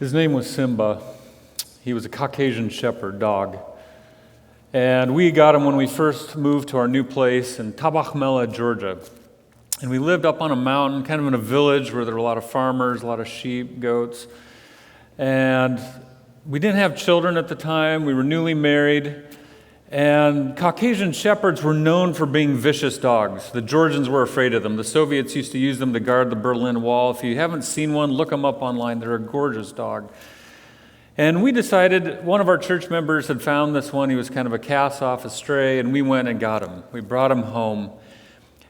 His name was Simba. He was a Caucasian shepherd dog. And we got him when we first moved to our new place in Tabachmela, Georgia. And we lived up on a mountain, kind of in a village where there were a lot of farmers, a lot of sheep, goats. And we didn't have children at the time. We were newly married. And Caucasian shepherds were known for being vicious dogs. The Georgians were afraid of them. The Soviets used to use them to guard the Berlin Wall. If you haven't seen one, look them up online. They're a gorgeous dog. And we decided, one of our church members had found this one. He was kind of a cast-off, a stray, and we went and got him. We brought him home.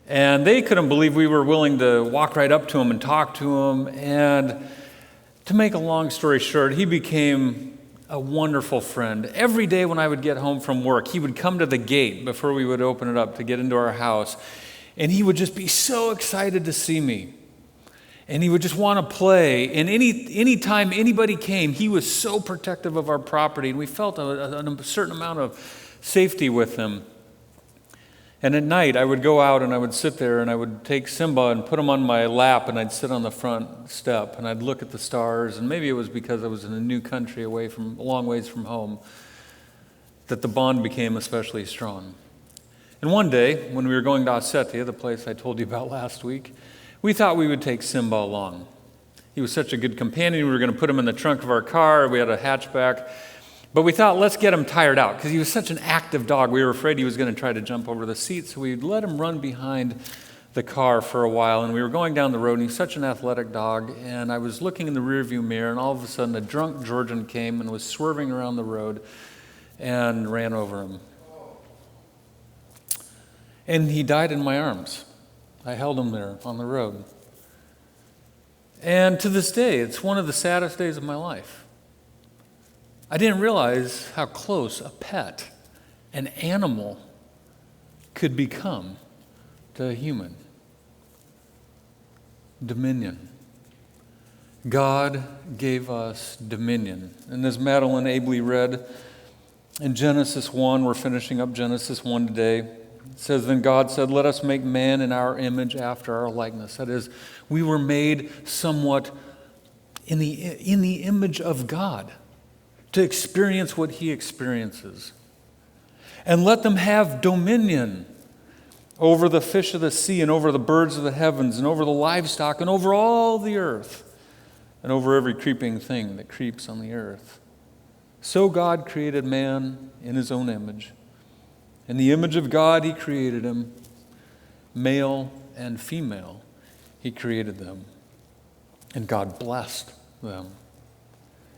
And they couldn't believe we were willing to walk right up to him and talk to him. And to make a long story short, he became a wonderful friend. Every day when I would get home from work, he would come to the gate before we would open it up to get into our house, and he would just be so excited to see me. And he would just want to play. And any time anybody came, he was so protective of our property, and we felt a certain amount of safety with him. And at night, I would go out and I would sit there and I would take Simba and put him on my lap, and I'd sit on the front step and I'd look at the stars. And maybe it was because I was in a new country a long ways from home that the bond became especially strong. And one day, when we were going to Ossetia, the place I told you about last week, we thought we would take Simba along. He was such a good companion. We were going to put him in the trunk of our car. We had a hatchback. But we thought, let's get him tired out, because he was such an active dog. We were afraid he was going to try to jump over the seat, so we let him run behind the car for a while. And we were going down the road, and he's such an athletic dog. And I was looking in the rearview mirror, and all of a sudden a drunk Georgian came and was swerving around the road and ran over him. And he died in my arms. I held him there on the road. And to this day, it's one of the saddest days of my life. I didn't realize how close a pet, an animal, could become to a human. Dominion. God gave us dominion. And as Madeline ably read in Genesis 1, we're finishing up Genesis 1 today, it says, "Then God said, 'Let us make man in our image after our likeness.'" That is, we were made somewhat in the image of God, to experience what he experiences. "And let them have dominion over the fish of the sea, and over the birds of the heavens, and over the livestock, and over all the earth, and over every creeping thing that creeps on the earth." So God created man in his own image. In the image of God he created him. Male and female he created them. And God blessed them.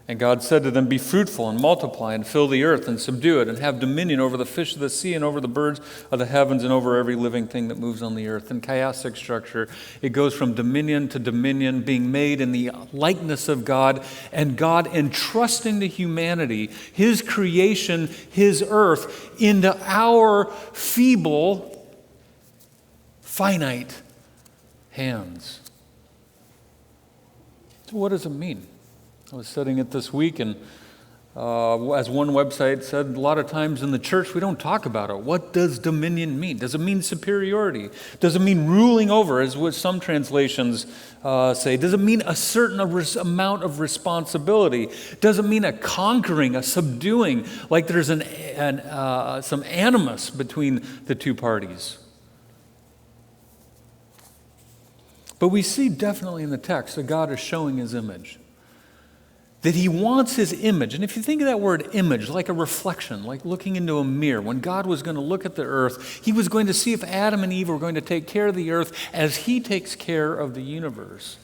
And God said to them, "Be fruitful and multiply and fill the earth and subdue it, and have dominion over the fish of the sea and over the birds of the heavens and over every living thing that moves on the earth." In chiastic structure, it goes from dominion to dominion, being made in the likeness of God, and God entrusting to humanity his creation, his earth, into our feeble, finite hands. So what does it mean? I was studying it this week, and as one website said, a lot of times in the church we don't talk about it. What does dominion mean? Does it mean superiority? Does it mean ruling over, as what some translations say? Does it mean a certain amount of responsibility? Does it mean a conquering, a subduing, like there's some animus between the two parties? But we see definitely in the text that God is showing his image. That he wants his image. And if you think of that word image, like a reflection, like looking into a mirror, when God was going to look at the earth, he was going to see if Adam and Eve were going to take care of the earth as he takes care of the universe.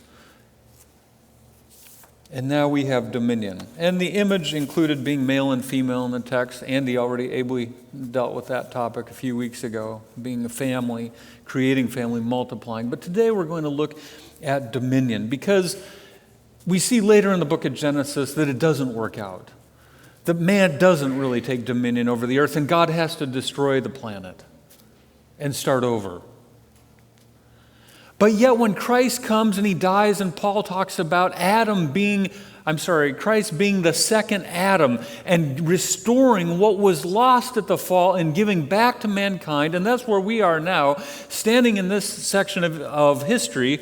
And now we have dominion. And the image included being male and female in the text. Andy already ably dealt with that topic a few weeks ago, being a family, creating family, multiplying. But today we're going to look at dominion, because we see later in the book of Genesis that it doesn't work out. That man doesn't really take dominion over the earth, and God has to destroy the planet and start over. But yet when Christ comes and he dies, and Paul talks about Christ being the second Adam and restoring what was lost at the fall and giving back to mankind, and that's where we are now, standing in this section of history,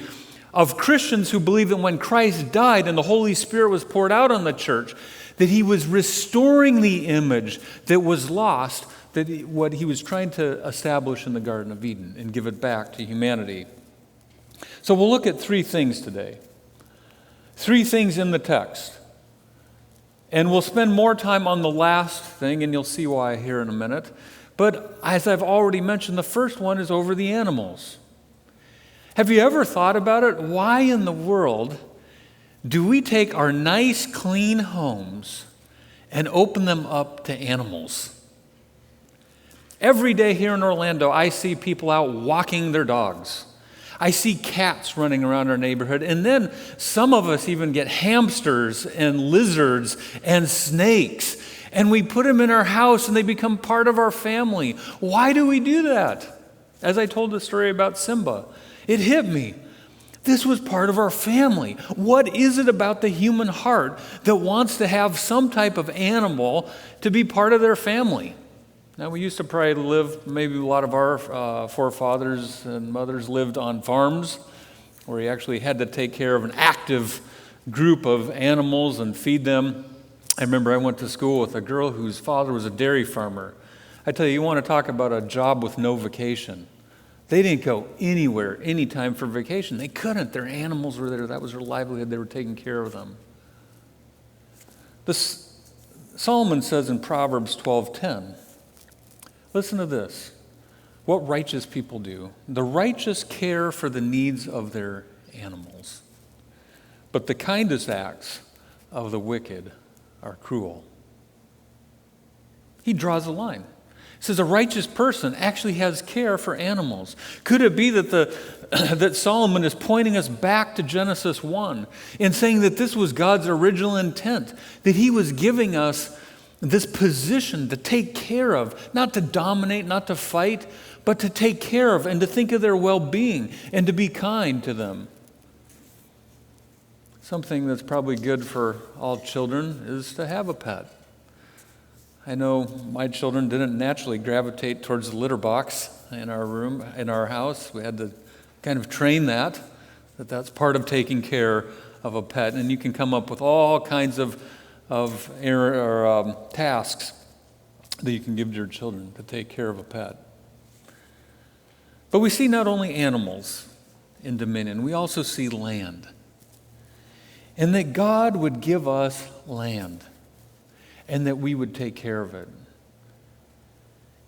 of Christians who believe that when Christ died and the Holy Spirit was poured out on the church, that he was restoring the image that was lost, what he was trying to establish in the Garden of Eden and give it back to humanity. So we'll look at three things today. Three things in the text. And we'll spend more time on the last thing, and you'll see why here in a minute. But as I've already mentioned, the first one is over the animals. Have you ever thought about it? Why in the world do we take our nice, clean homes and open them up to animals? Every day here in Orlando, I see people out walking their dogs. I see cats running around our neighborhood, and then some of us even get hamsters and lizards and snakes, and we put them in our house and they become part of our family. Why do we do that? As I told the story about Simba, it hit me. This was part of our family. What is it about the human heart that wants to have some type of animal to be part of their family? Now, we used to probably live, maybe a lot of our forefathers and mothers lived on farms where you actually had to take care of an active group of animals and feed them. I remember I went to school with a girl whose father was a dairy farmer. I tell you, you want to talk about a job with no vacation. They didn't go anywhere, anytime for vacation. They couldn't. Their animals were there. That was their livelihood. They were taking care of them. Solomon says in Proverbs 12:10, listen to this, what righteous people do. The righteous care for the needs of their animals, but the kindest acts of the wicked are cruel. He draws a line. He says a righteous person actually has care for animals. Could it be that that Solomon is pointing us back to Genesis 1 and saying that this was God's original intent, that he was giving us this position to take care of, not to dominate, not to fight, but to take care of and to think of their well-being and to be kind to them. Something that's probably good for all children is to have a pet. I know my children didn't naturally gravitate towards the litter box in our room, in our house. We had to kind of train that's part of taking care of a pet. And you can come up with all kinds of tasks that you can give to your children to take care of a pet. But we see not only animals in dominion, we also see land. And that God would give us land and that we would take care of it.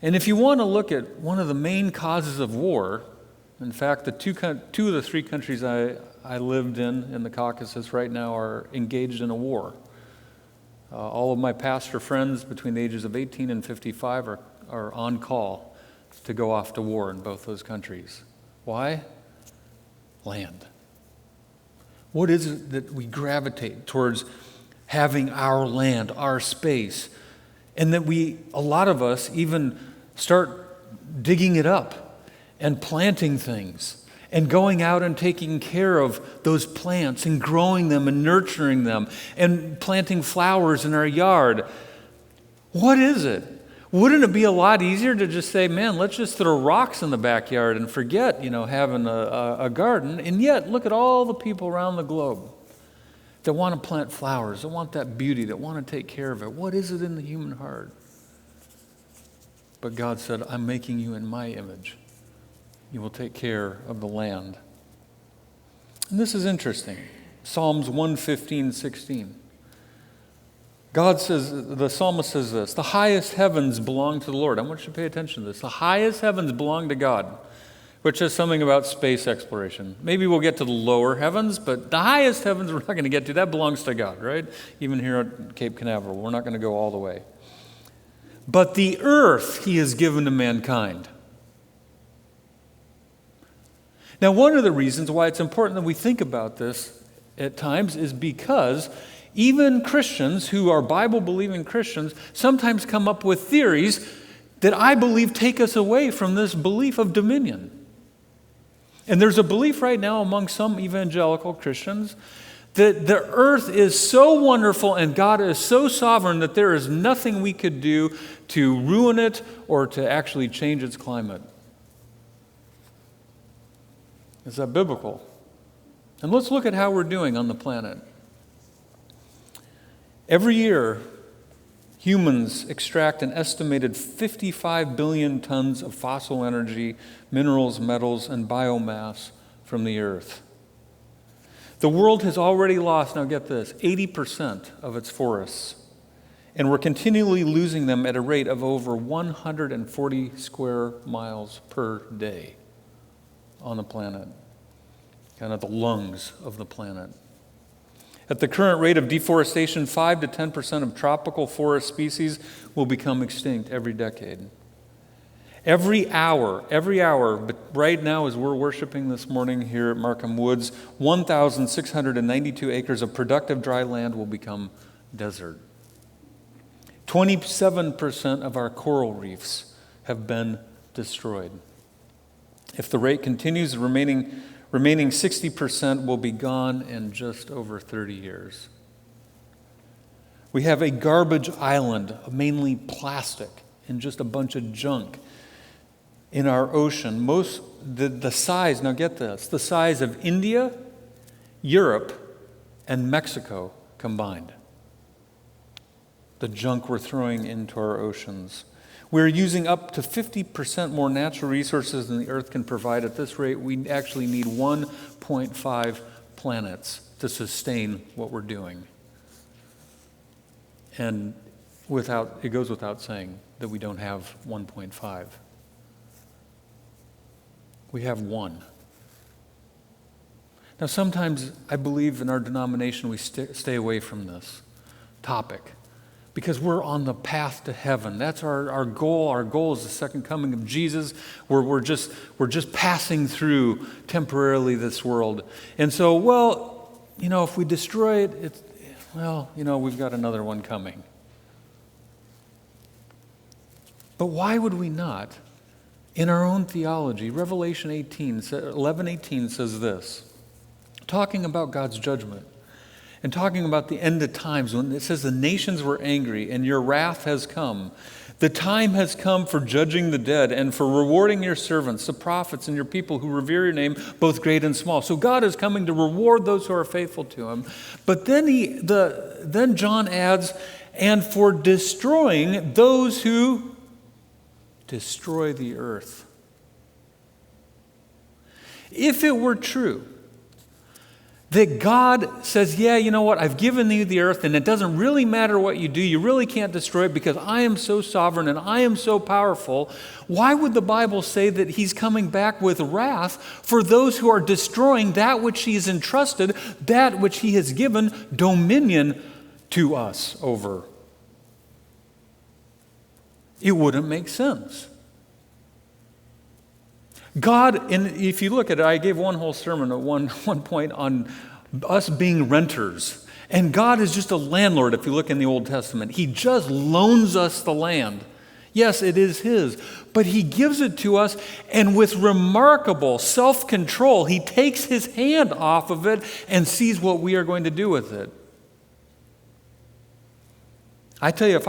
And if you want to look at one of the main causes of war, in fact, the two of the three countries I lived in the Caucasus right now are engaged in a war. All of my pastor friends between the ages of 18 and 55 are on call to go off to war in both those countries. Why? Land. What is it that we gravitate towards having our land, our space, and that a lot of us even start digging it up and planting things and going out and taking care of those plants and growing them and nurturing them and planting flowers in our yard. What is it? Wouldn't it be a lot easier to just say, man, let's just throw rocks in the backyard and forget, having a garden? And yet, look at all the people around the globe that want to plant flowers, that want that beauty, that want to take care of it. What is it in the human heart? But God said, I'm making you in my image. You will take care of the land. And this is interesting. Psalms 115:16. God says, the psalmist says this, the highest heavens belong to the Lord. I want you to pay attention to this. The highest heavens belong to God, which is something about space exploration. Maybe we'll get to the lower heavens, but the highest heavens we're not going to get to. That belongs to God, right? Even here at Cape Canaveral, we're not going to go all the way. But the earth he has given to mankind. Now, one of the reasons why it's important that we think about this at times is because even Christians who are Bible-believing Christians sometimes come up with theories that I believe take us away from this belief of dominion. And there's a belief right now among some evangelical Christians that the earth is so wonderful and God is so sovereign that there is nothing we could do to ruin it or to actually change its climate. Is that biblical? And let's look at how we're doing on the planet. Every year, humans extract an estimated 55 billion tons of fossil energy, minerals, metals, and biomass from the earth. The world has already lost, now get this, 80% of its forests. And we're continually losing them at a rate of over 140 square miles per day on the planet, kind of the lungs of the planet. At the current rate of deforestation, 5 to 10% of tropical forest species will become extinct every decade. Every hour, but right now as we're worshiping this morning here at Markham Woods, 1,692 acres of productive dry land will become desert. 27% of our coral reefs have been destroyed. If the rate continues, the remaining 60% will be gone in just over 30 years. We have a garbage island, mainly plastic, and just a bunch of junk in our ocean. The size, now get this, the size of India, Europe, and Mexico combined. The junk we're throwing into our oceans. We're using up to 50% more natural resources than the earth can provide. At this rate, we actually need 1.5 planets to sustain what we're doing. And it goes without saying that we don't have 1.5. We have one. Now, sometimes I believe in our denomination we stay away from this topic because we're on the path to heaven. That's our goal. Our goal is the second coming of Jesus. We're just passing through temporarily this world. And so, if we destroy it, we've got another one coming. But why would we not? In our own theology, Revelation 11:18 says this, talking about God's judgment and talking about the end of times, when it says the nations were angry and your wrath has come. The time has come for judging the dead and for rewarding your servants, the prophets, and your people who revere your name, both great and small. So God is coming to reward those who are faithful to him. But then John adds, and for destroying those who destroy the earth. If it were true that God says, yeah, you know what, I've given you the earth and it doesn't really matter what you do, you really can't destroy it because I am so sovereign and I am so powerful, why would the Bible say that he's coming back with wrath for those who are destroying that which he has entrusted, that which he has given dominion to us over? It wouldn't make sense. God, and if you look at it, I gave one whole sermon at one point on us being renters. And God is just a landlord if you look in the Old Testament. He just loans us the land. Yes, it is his, but he gives it to us, and with remarkable self-control, he takes his hand off of it and sees what we are going to do with it. I tell you,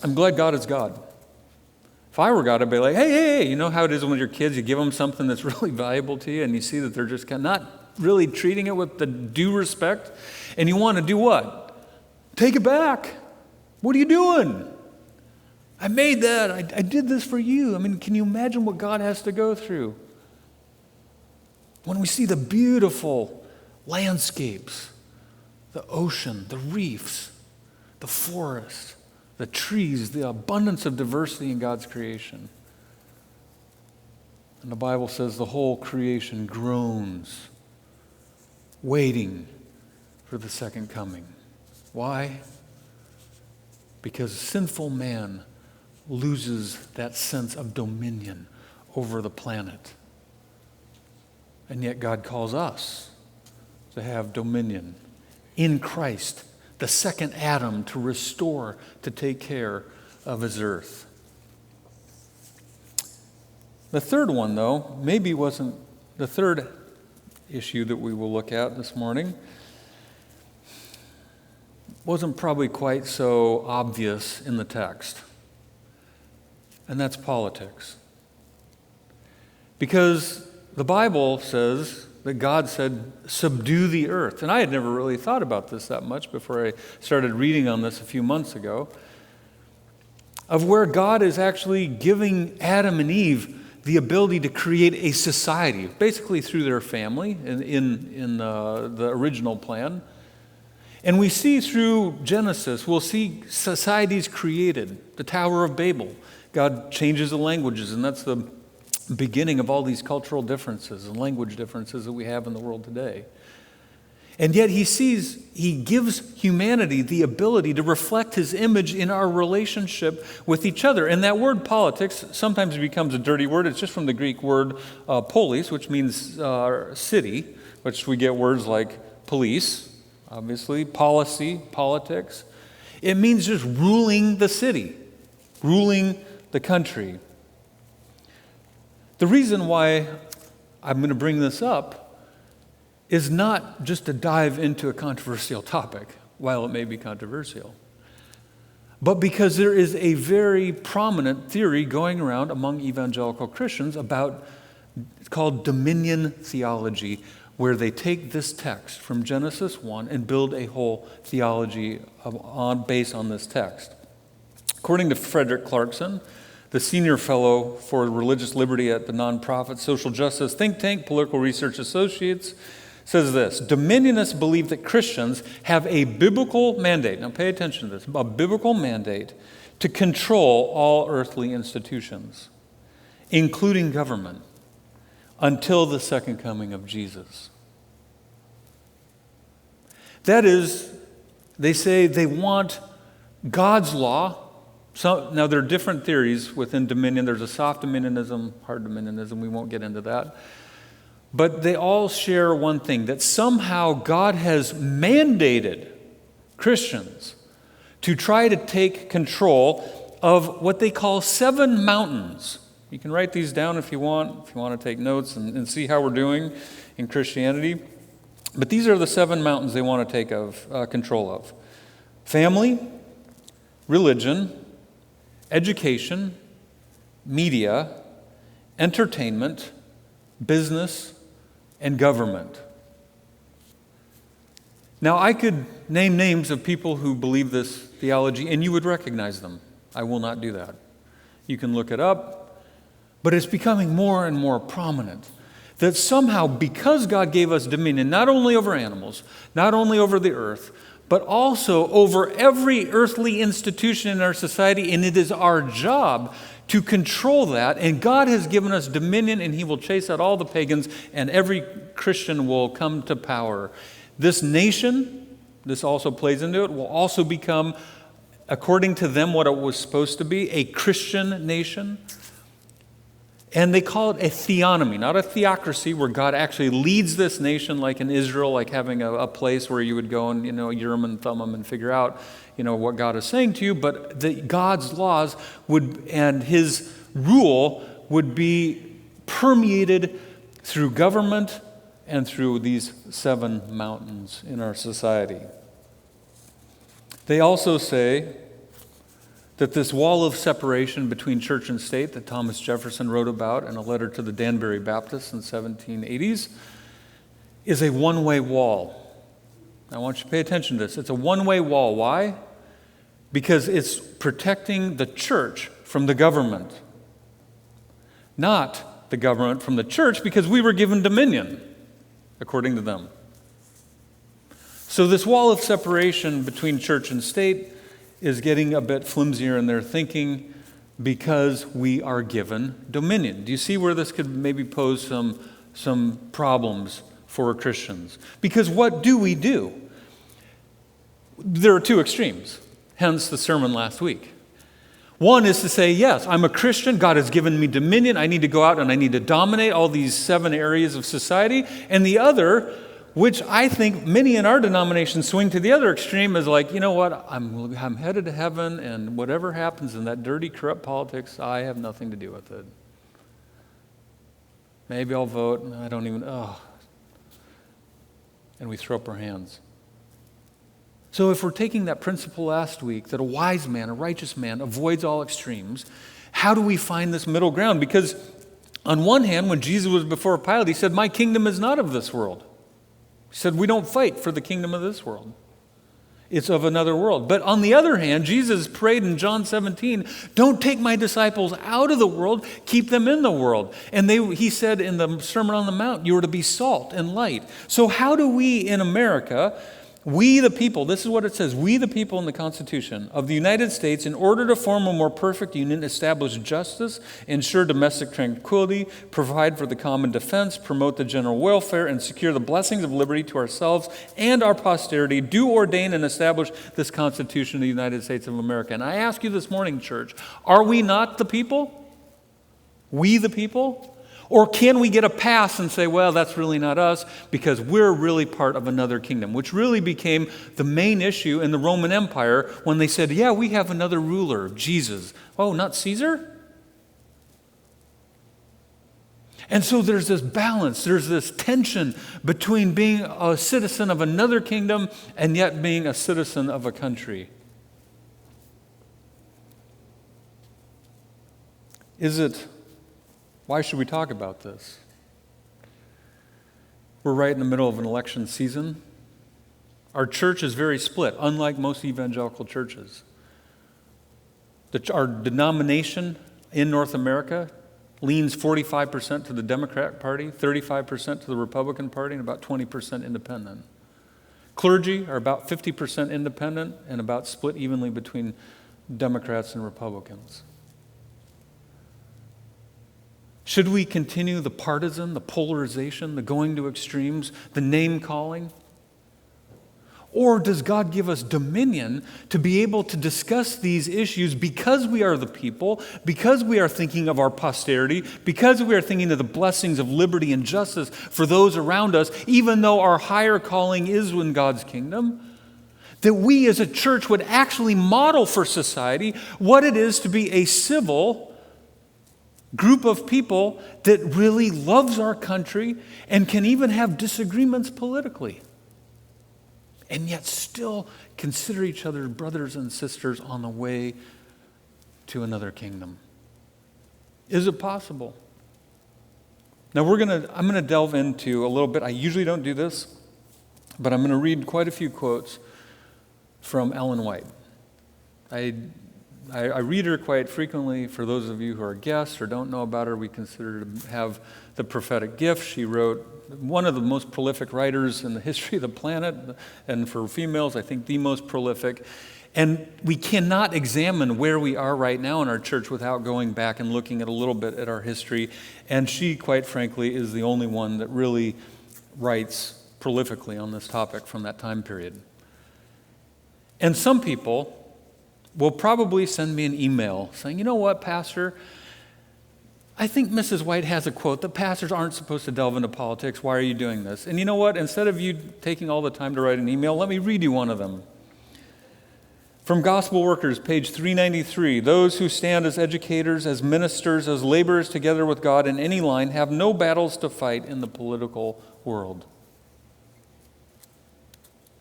I'm glad God is God. If I were God, I'd be like, hey, you know how it is when your kids, you give them something that's really valuable to you and you see that they're just kind of not really treating it with the due respect, and you want to do what? Take it back. What are you doing? I made that. I did this for you. I mean, can you imagine what God has to go through? When we see the beautiful landscapes, the ocean, the reefs, the forest, the trees, the abundance of diversity in God's creation. And the Bible says the whole creation groans, waiting for the second coming. Why? Because sinful man loses that sense of dominion over the planet. And yet God calls us to have dominion in Christ, the second Adam, to restore, to take care of his earth. The third one, though, maybe wasn't the third issue that we will look at this morning, wasn't probably quite so obvious in the text. And that's politics. Because the Bible says that God said, subdue the earth. And I had never really thought about this that much before I started reading on this a few months ago, of where God is actually giving Adam and Eve the ability to create a society, basically through their family in the original plan. And we see through Genesis, we'll see societies created. The Tower of Babel, God changes the languages, and that's the beginning of all these cultural differences and language differences that we have in the world today. And yet he gives humanity the ability to reflect his image in our relationship with each other. And that word politics sometimes becomes a dirty word. It's just from the Greek word polis, which means city, which we get words like police, obviously, policy, politics. It means just ruling the city, ruling the country. The reason why I'm going to bring this up is not just to dive into a controversial topic, while it may be controversial, but because there is a very prominent theory going around among evangelical Christians about, it's called dominion theology, where they take this text from Genesis 1 and build a whole theology based on this text. According to Frederick Clarkson, the senior fellow for religious liberty at the nonprofit social justice think tank Political Research Associates, says this: Dominionists believe that Christians have a biblical mandate, now pay attention to this, a biblical mandate to control all earthly institutions, including government, until the second coming of Jesus. That is, they say they want God's law. Now, there are different theories within dominion. There's a soft dominionism, hard dominionism. We won't get into that. But they all share one thing, that somehow God has mandated Christians to try to take control of what they call 7 mountains. You can write these down if you want to take notes and see how we're doing in Christianity. But these are the 7 mountains they want to take control of: family, religion, education, media, entertainment, business, and government. Now, I could name names of people who believe this theology, and you would recognize them. I will not do that. You can look it up, but it's becoming more and more prominent that somehow, because God gave us dominion, not only over animals, not only over the earth, but also over every earthly institution in our society, and it is our job to control that. And God has given us dominion, and he will chase out all the pagans, and every Christian will come to power. This nation, this also plays into it, will also become, according to them, what it was supposed to be, a Christian nation. And they call it a theonomy, not a theocracy, where God actually leads this nation, like in Israel, like having a place where you would go and, Urim and Thummim and figure out, what God is saying to you. But God's laws and his rule would be permeated through government and through these 7 mountains in our society. They also say that this wall of separation between church and state that Thomas Jefferson wrote about in a letter to the Danbury Baptists in the 1780s is a one-way wall. I want you to pay attention to this. It's a one-way wall. Why? Because it's protecting the church from the government. Not the government from the church, because we were given dominion, according to them. So this wall of separation between church and state is getting a bit flimsier in their thinking because we are given dominion. Do you see where this could maybe pose some problems for Christians? Because what do? There are 2 extremes, hence the sermon last week. One is to say, yes, I'm a Christian, God has given me dominion, I need to go out and I need to dominate all these 7 areas of society. And the other, which I think many in our denomination swing to the other extreme, is like, you know what, I'm headed to heaven, and whatever happens in that dirty, corrupt politics, I have nothing to do with it. Maybe I'll vote, and I don't even, and we throw up our hands. So if we're taking that principle last week, that a wise man, a righteous man, avoids all extremes, how do we find this middle ground? Because On one hand, when Jesus was before Pilate, he said, "My kingdom is not of this world." He said, "We don't fight for the kingdom of this world. It's of another world." But on the other hand, Jesus prayed in John 17, "Don't take my disciples out of the world, keep them in the world." And he said in the Sermon on the Mount, "You are to be salt and light." So how do we in America, we the people, this is what it says, we the people in the Constitution of the United States, in order to form a more perfect union, establish justice, ensure domestic tranquility, provide for the common defense, promote the general welfare, and secure the blessings of liberty to ourselves and our posterity, do ordain and establish this Constitution of the United States of America. And I ask you this morning, church, are we not the people? We the people? Or can we get a pass and say, well, that's really not us because we're really part of another kingdom, which really became the main issue in the Roman Empire when they said, yeah, we have another ruler, Jesus. Oh, not Caesar? And so there's this balance, there's this tension between being a citizen of another kingdom and yet being a citizen of a country. Why should we talk about this? We're right in the middle of an election season. Our church is very split, unlike most evangelical churches. Our denomination in North America leans 45% to the Democratic Party, 35% to the Republican Party, and about 20% independent. Clergy are about 50% independent and about split evenly between Democrats and Republicans. Should we continue the partisan, the polarization, the going to extremes, the name-calling? Or does God give us dominion to be able to discuss these issues because we are the people, because we are thinking of our posterity, because we are thinking of the blessings of liberty and justice for those around us, even though our higher calling is in God's kingdom? That we as a church would actually model for society what it is to be a civil group of people that really loves our country and can even have disagreements politically, and yet still consider each other brothers and sisters on the way to another kingdom. Is it possible? Now I'm going to delve into a little bit. I usually don't do this, but I'm going to read quite a few quotes from Ellen White. I read her quite frequently. For those of you who are guests or don't know about her, we consider her to have the prophetic gift. She wrote one of the most prolific writers in the history of the planet, and for females, I think the most prolific. And we cannot examine where we are right now in our church without going back and looking at a little bit at our history. And she, quite frankly, is the only one that really writes prolifically on this topic from that time period. And some people will probably send me an email saying, you know what, Pastor, I think Mrs. White has a quote that pastors aren't supposed to delve into politics. Why are you doing this? And you know what? Instead of you taking all the time to write an email, let me read you one of them. From Gospel Workers, page 393, those who stand as educators, as ministers, as laborers together with God in any line have no battles to fight in the political world.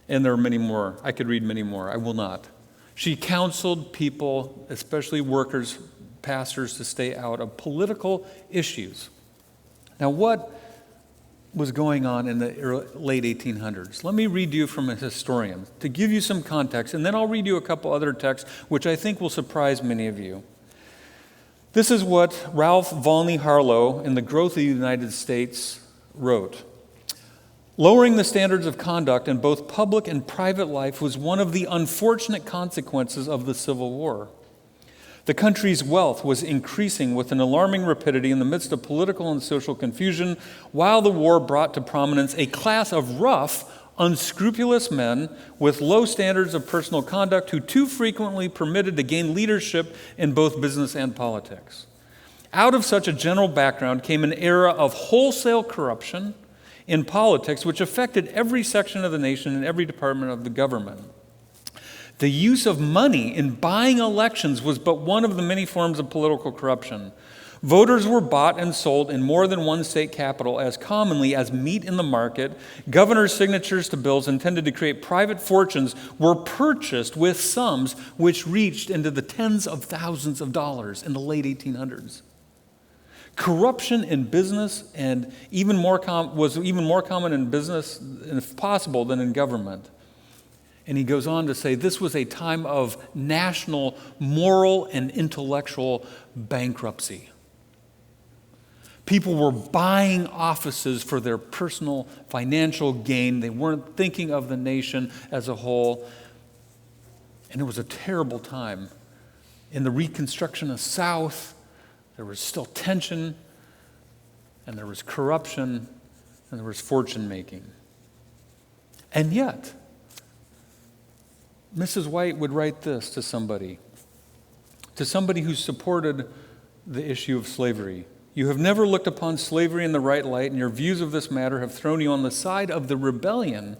And there are many more. I could read many more. I will not. She counseled people, especially workers, pastors, to stay out of political issues. Now, what was going on in the late 1800s? Let me read you from a historian to give you some context, and then I'll read you a couple other texts, which I think will surprise many of you. This is what Ralph Volney Harlow in The Growth of the United States wrote. Lowering the standards of conduct in both public and private life was one of the unfortunate consequences of the Civil War. The country's wealth was increasing with an alarming rapidity in the midst of political and social confusion, while the war brought to prominence a class of rough, unscrupulous men with low standards of personal conduct who too frequently permitted to gain leadership in both business and politics. Out of such a general background came an era of wholesale corruption in politics, which affected every section of the nation and every department of the government. The use of money in buying elections was but one of the many forms of political corruption. Voters were bought and sold in more than one state capital as commonly as meat in the market. Governors' signatures to bills intended to create private fortunes were purchased with sums which reached into the tens of thousands of dollars in the late 1800s. Corruption in business and was even more common in business, if possible, than in government. And he goes on to say this was a time of national moral and intellectual bankruptcy. People were buying offices for their personal financial gain. They weren't thinking of the nation as a whole. And it was a terrible time. In the Reconstruction of South, there was still tension, and there was corruption, and there was fortune making. And yet, Mrs. White would write this to somebody who supported the issue of slavery. You have never looked upon slavery in the right light, and your views of this matter have thrown you on the side of the rebellion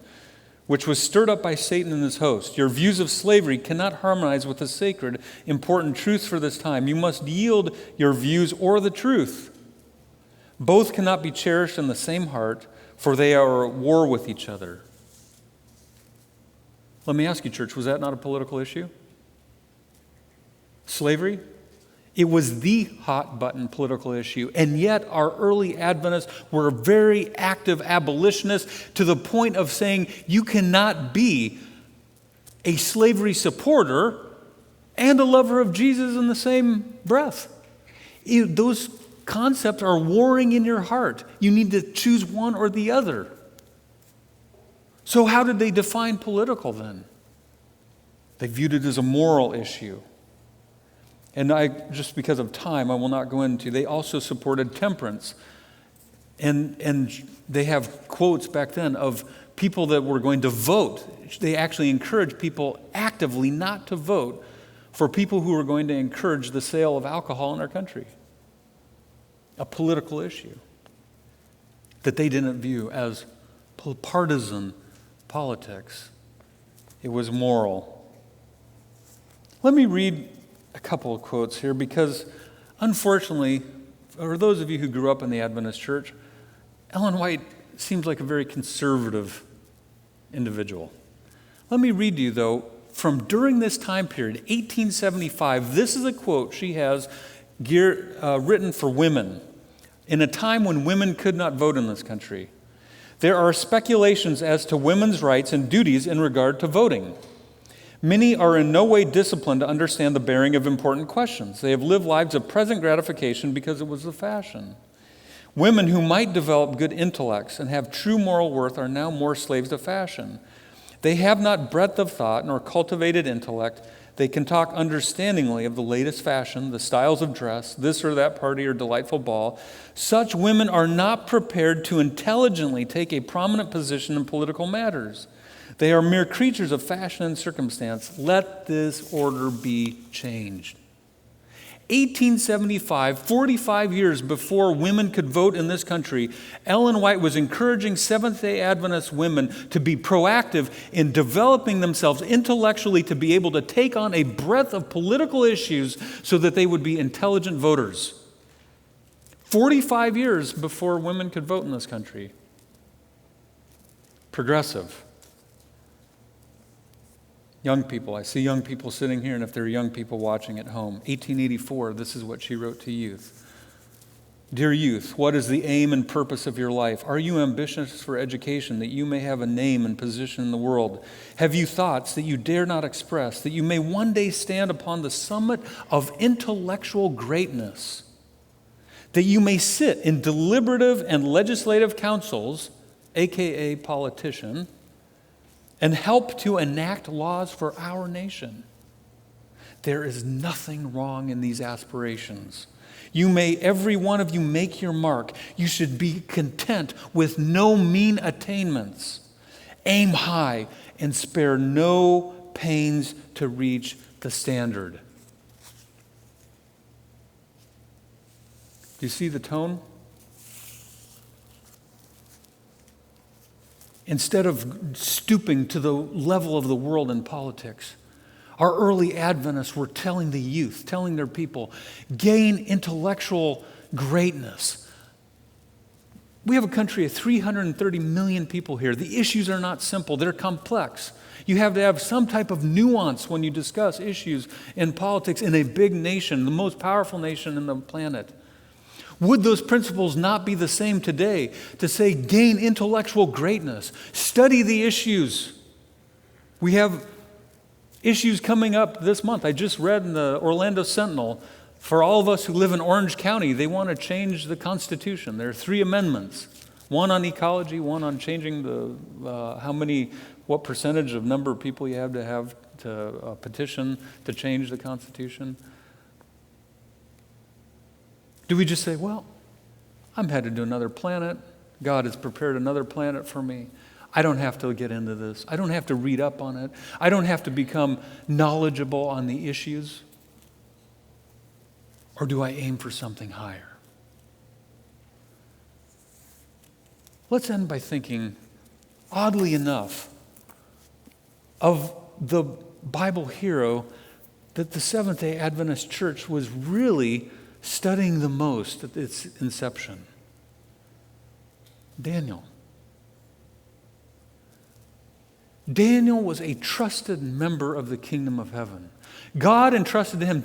which was stirred up by Satan and his host. Your views of slavery cannot harmonize with the sacred, important truths for this time. You must yield your views or the truth. Both cannot be cherished in the same heart, for they are at war with each other. Let me ask you, church, was that not a political issue? Slavery? It was the hot-button political issue, and yet our early Adventists were very active abolitionists to the point of saying you cannot be a slavery supporter and a lover of Jesus in the same breath. Those concepts are warring in your heart. You need to choose one or the other. So how did they define political then? They viewed it as a moral issue. And just because of time, I will not go into. They also supported temperance. And they have quotes back then of people that were going to vote. They actually encouraged people actively not to vote for people who were going to encourage the sale of alcohol in our country. A political issue that they didn't view as partisan politics. It was moral. Let me read a couple of quotes here because, unfortunately, for those of you who grew up in the Adventist church, Ellen White seems like a very conservative individual. Let me read to you, though, from during this time period, 1875. This is a quote she has written for women in a time when women could not vote in this country. There are speculations as to women's rights and duties in regard to voting. Many are in no way disciplined to understand the bearing of important questions. They have lived lives of present gratification because it was the fashion. Women who might develop good intellects and have true moral worth are now more slaves to fashion. They have not breadth of thought nor cultivated intellect. They can talk understandingly of the latest fashion, the styles of dress, this or that party or delightful ball. Such women are not prepared to intelligently take a prominent position in political matters. They are mere creatures of fashion and circumstance. Let this order be changed. 1875, 45 years before women could vote in this country, Ellen White was encouraging Seventh-day Adventist women to be proactive in developing themselves intellectually to be able to take on a breadth of political issues so that they would be intelligent voters. 45 years before women could vote in this country. Progressive. Young people, I see young people sitting here, and if there are young people watching at home, 1884, this is what she wrote to youth. Dear youth, what is the aim and purpose of your life? Are you ambitious for education, that you may have a name and position in the world? Have you thoughts that you dare not express, that you may one day stand upon the summit of intellectual greatness? That you may sit in deliberative and legislative councils, aka politician, and help to enact laws for our nation. There is nothing wrong in these aspirations. You may, every one of you, make your mark. You should be content with no mean attainments. Aim high and spare no pains to reach the standard. Do you see the tone? Instead of stooping to the level of the world in politics, our early Adventists were telling the youth, telling their people, gain intellectual greatness. We have a country of 330 million people here. The issues are not simple, they're complex. You have to have some type of nuance when you discuss issues in politics in a big nation, the most powerful nation on the planet. Would those principles not be the same today to say gain intellectual greatness, study the issues? We have issues coming up this month. I just read in the Orlando Sentinel, for all of us who live in Orange County, they want to change the Constitution. There are 3 amendments, one on ecology, one on changing what percentage of number of people you have to petition to change the Constitution. Do we just say, well, I'm headed to another planet. God has prepared another planet for me. I don't have to get into this. I don't have to read up on it. I don't have to become knowledgeable on the issues. Or do I aim for something higher? Let's end by thinking, oddly enough, of the Bible hero that the Seventh-day Adventist Church was really studying the most at its inception. Daniel. Daniel was a trusted member of the kingdom of heaven. God entrusted to him.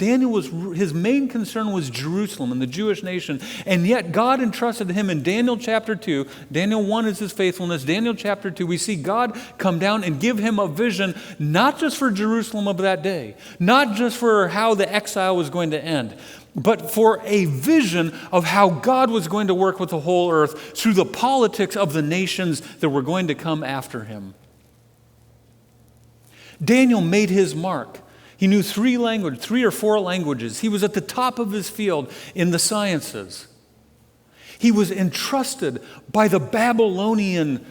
His main concern was Jerusalem and the Jewish nation, and yet God entrusted to him in Daniel chapter 2. Daniel 1 is his faithfulness. Daniel chapter 2, we see God come down and give him a vision, not just for Jerusalem of that day, not just for how the exile was going to end, but for a vision of how God was going to work with the whole earth through the politics of the nations that were going to come after him. Daniel made his mark. He knew 3 or 4 languages. He was at the top of his field in the sciences. He was entrusted by the Babylonian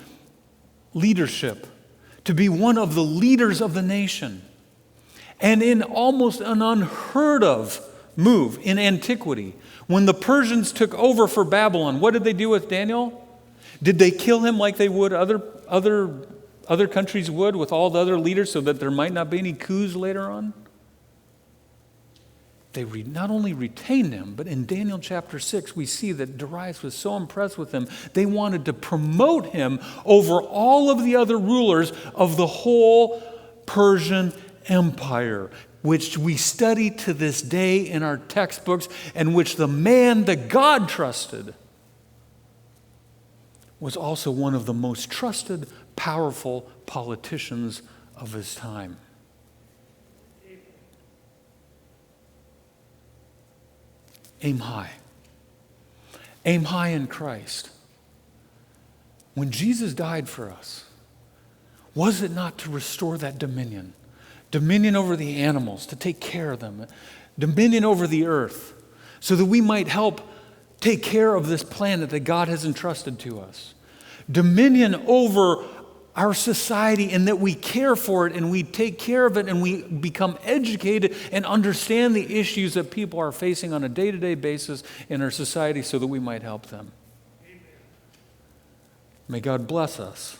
leadership to be one of the leaders of the nation. And in almost an unheard of move in antiquity, when the Persians took over for Babylon, what did they do with Daniel? Did they kill him like they would other countries would with all the other leaders so that there might not be any coups later on? They not only retained him, but in Daniel chapter 6, we see that Darius was so impressed with him, they wanted to promote him over all of the other rulers of the whole Persian Empire, which we study to this day in our textbooks, and which the man that God trusted was also one of the most trusted, powerful politicians of his time. Aim high. Aim high in Christ. When Jesus died for us, was it not to restore that dominion? Dominion over the animals, to take care of them. Dominion over the earth, so that we might help take care of this planet that God has entrusted to us. Dominion over our society, and that we care for it and we take care of it and we become educated and understand the issues that people are facing on a day-to-day basis in our society so that we might help them. Amen. May God bless us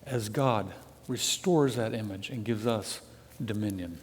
as God restores that image and gives us dominion.